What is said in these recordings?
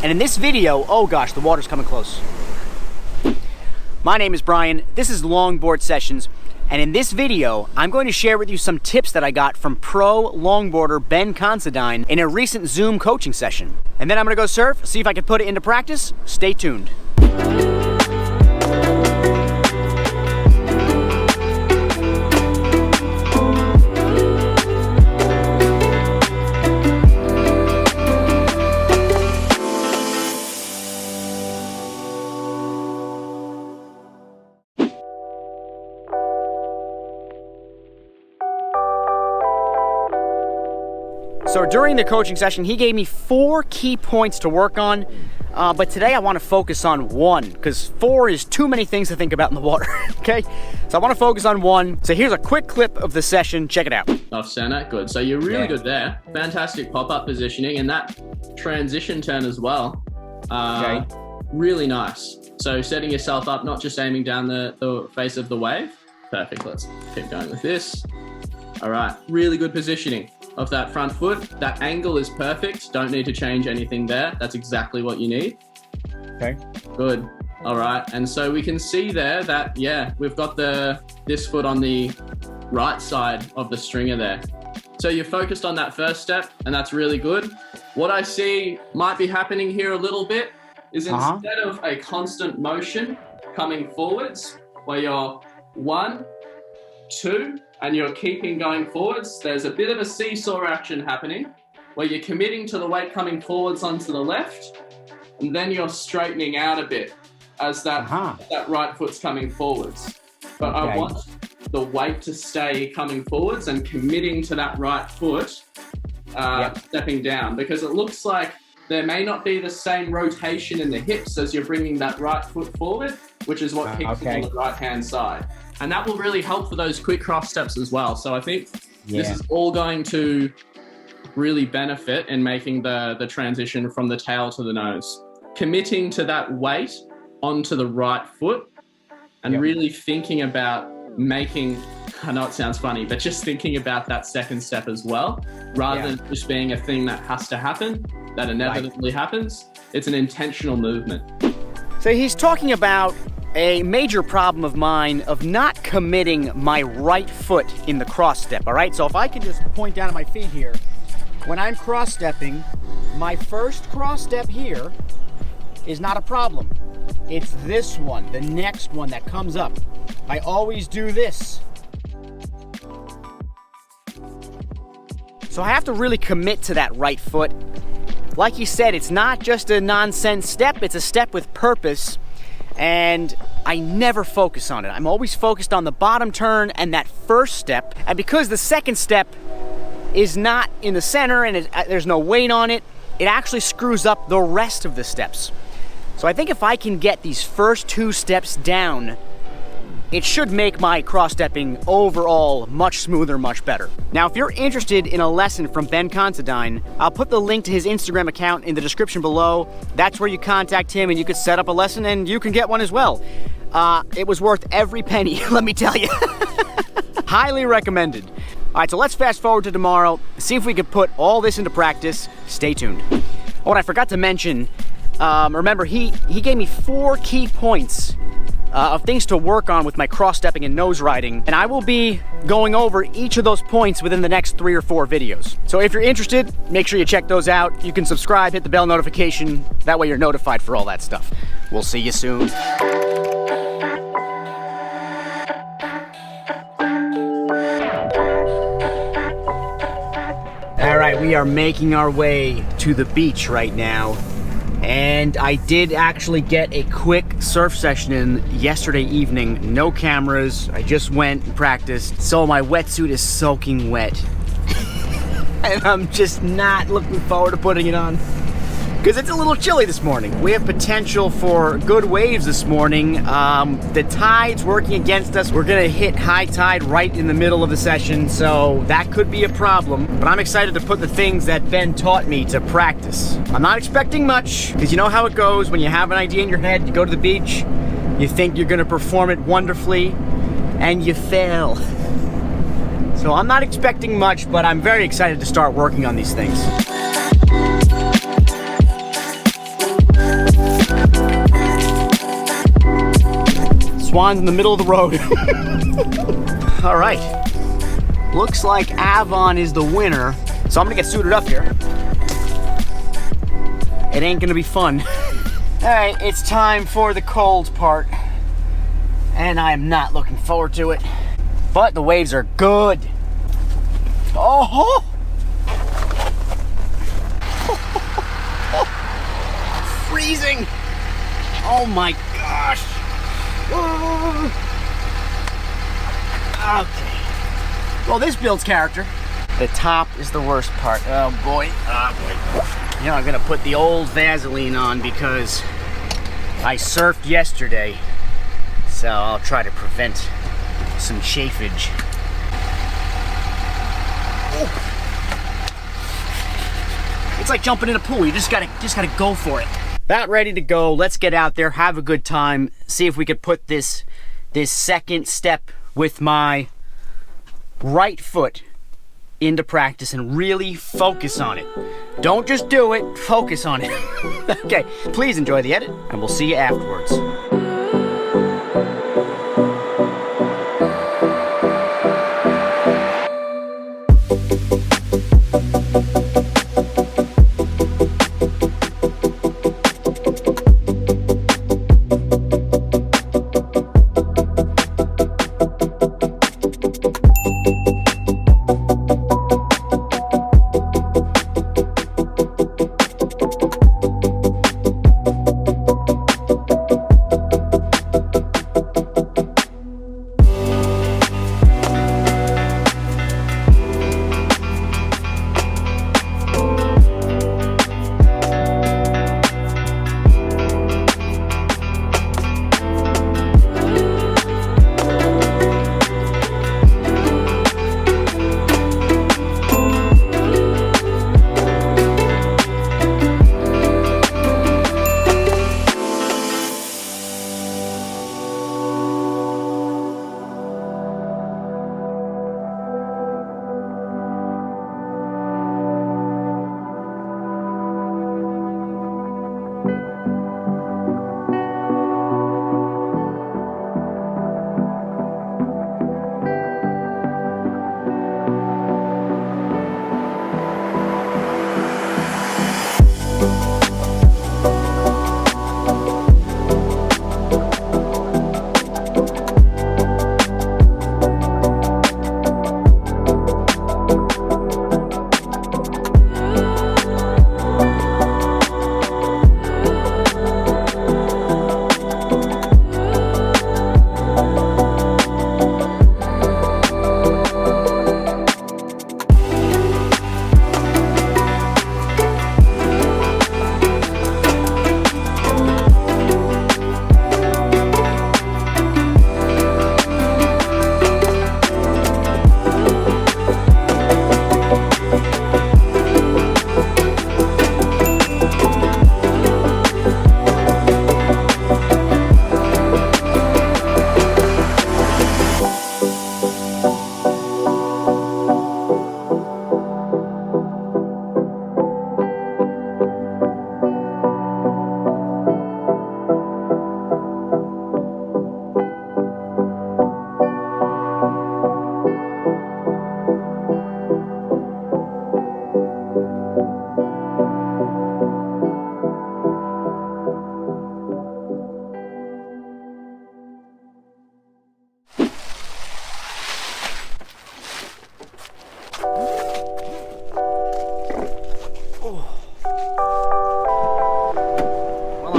And in this video, oh gosh, the water's coming close. My name is Brian, this is Longboard Sessions, and in this video, I'm going to share with you some tips that I got from pro longboarder Ben Considine in a recent Zoom coaching session. And then I'm gonna go surf, see if I can put it into practice. Stay tuned. So during the coaching session, he gave me 4 key points to work on, but today I want to focus on 1, because 4 is too many things to think about in the water, okay? So I want to focus on 1. So here's a quick clip of the session, check it out. Off center, good. So you're really good there. Fantastic pop-up positioning, and that transition turn as well. Okay. Really nice. So setting yourself up, not just aiming down the face of the wave. Perfect, let's keep going with this. All right, really good positioning of that front foot. That angle is perfect. Don't need to change anything there. That's exactly what you need. Okay. Good. All right. And so we can see there that, yeah, we've got this foot on the right side of the stringer there. So you're focused on that first step, and that's really good. What I see might be happening here a little bit is instead of a constant motion coming forwards, where you're 1, 2, and you're keeping going forwards, there's a bit of a seesaw action happening where you're committing to the weight coming forwards onto the left, and then you're straightening out a bit as that right foot's coming forwards. But I want the weight to stay coming forwards and committing to that right foot, stepping down, because it looks like there may not be the same rotation in the hips as you're bringing that right foot forward, which is what keeps it on the right-hand side. And that will really help for those quick cross steps as well. So I think this is all going to really benefit in making the transition from the tail to the nose. Committing to that weight onto the right foot and really thinking about making, I know it sounds funny, but just thinking about that second step as well, rather than just being a thing that has to happen, that inevitably happens. It's an intentional movement. So he's talking about a major problem of mine of not committing my right foot in the cross step, all right? So if I can just point down at my feet here, when I'm cross stepping, my first cross step here is not a problem. It's this one, the next one that comes up. I always do this. So I have to really commit to that right foot. Like you said, it's not just a nonsense step, it's a step with purpose. And I never focus on it. I'm always focused on the bottom turn and that first step. And because the second step is not in the center and there's no weight on it, it actually screws up the rest of the steps. So I think if I can get these first 2 steps down, it should make my cross-stepping overall much smoother, much better. Now, if you're interested in a lesson from Ben Considine, I'll put the link to his Instagram account in the description below. That's where you contact him and you could set up a lesson and you can get one as well. It was worth every penny, let me tell you. Highly recommended. All right, so let's fast forward to tomorrow, see if we can put all this into practice. Stay tuned. Oh, and I forgot to mention, remember, he gave me 4 key points of things to work on with my cross-stepping and nose riding, and I will be going over each of those points within the next 3 or 4 videos. So if you're interested, make sure you check those out. You can subscribe, hit the bell notification, that way you're notified for all that stuff. We'll see you soon. All right, we are making our way to the beach right now. And I did actually get a quick surf session in yesterday evening. No cameras, I just went and practiced. So my wetsuit is soaking wet. And I'm just not looking forward to putting it on, because it's a little chilly this morning. We have potential for good waves this morning. The tide's working against us. We're gonna hit high tide right in the middle of the session, so that could be a problem. But I'm excited to put the things that Ben taught me to practice. I'm not expecting much, because you know how it goes when you have an idea in your head, you go to the beach, you think you're gonna perform it wonderfully, and you fail. So I'm not expecting much, but I'm very excited to start working on these things. Swan's in the middle of the road. All right. Looks like Avon is the winner. So I'm gonna get suited up here. It ain't gonna be fun. All right, it's time for the cold part. And I am not looking forward to it. But the waves are good. Oh! Freezing! Oh my gosh! Okay. Well, this builds character. The top is the worst part. Oh boy. Oh boy. You know, I'm gonna put the old Vaseline on because I surfed yesterday. So I'll try to prevent some chafage. Oh. It's like jumping in a pool. You just gotta go for it. About ready to go. Let's get out there, have a good time, see if we could put this second step with my right foot into practice and really focus on it. Don't just do it, focus on it. Okay, please enjoy the edit, and we'll see you afterwards.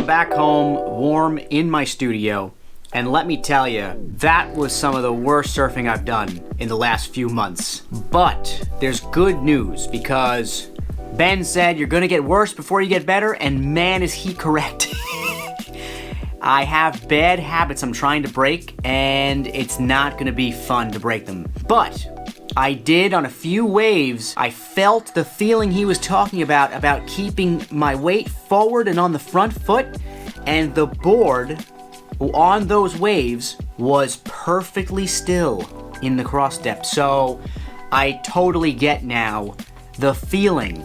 Back home, warm in my studio, and let me tell you, that was some of the worst surfing I've done in the last few months. But there's good news, because Ben said you're gonna get worse before you get better, and man is he correct. I have bad habits I'm trying to break, and it's not gonna be fun to break them. But I did on a few waves. I felt the feeling he was talking about keeping my weight forward and on the front foot, and the board on those waves was perfectly still in the cross step. So I totally get now the feeling,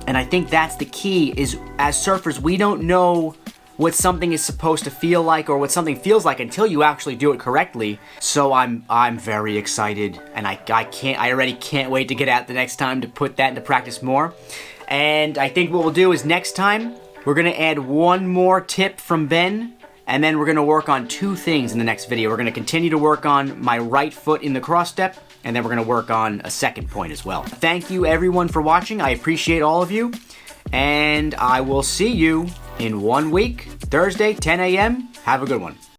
and I think that's the key. Is as surfers, we don't know what something is supposed to feel like or what something feels like until you actually do it correctly. So I'm very excited, and I already can't wait to get out the next time to put that into practice more. And I think what we'll do is next time we're gonna add one more tip from Ben, and then we're gonna work on 2 things in the next video. We're gonna continue to work on my right foot in the cross step, and then we're gonna work on a second point as well. Thank you everyone for watching. I appreciate all of you, and I will see you in 1 week, Thursday, 10 a.m. Have a good one.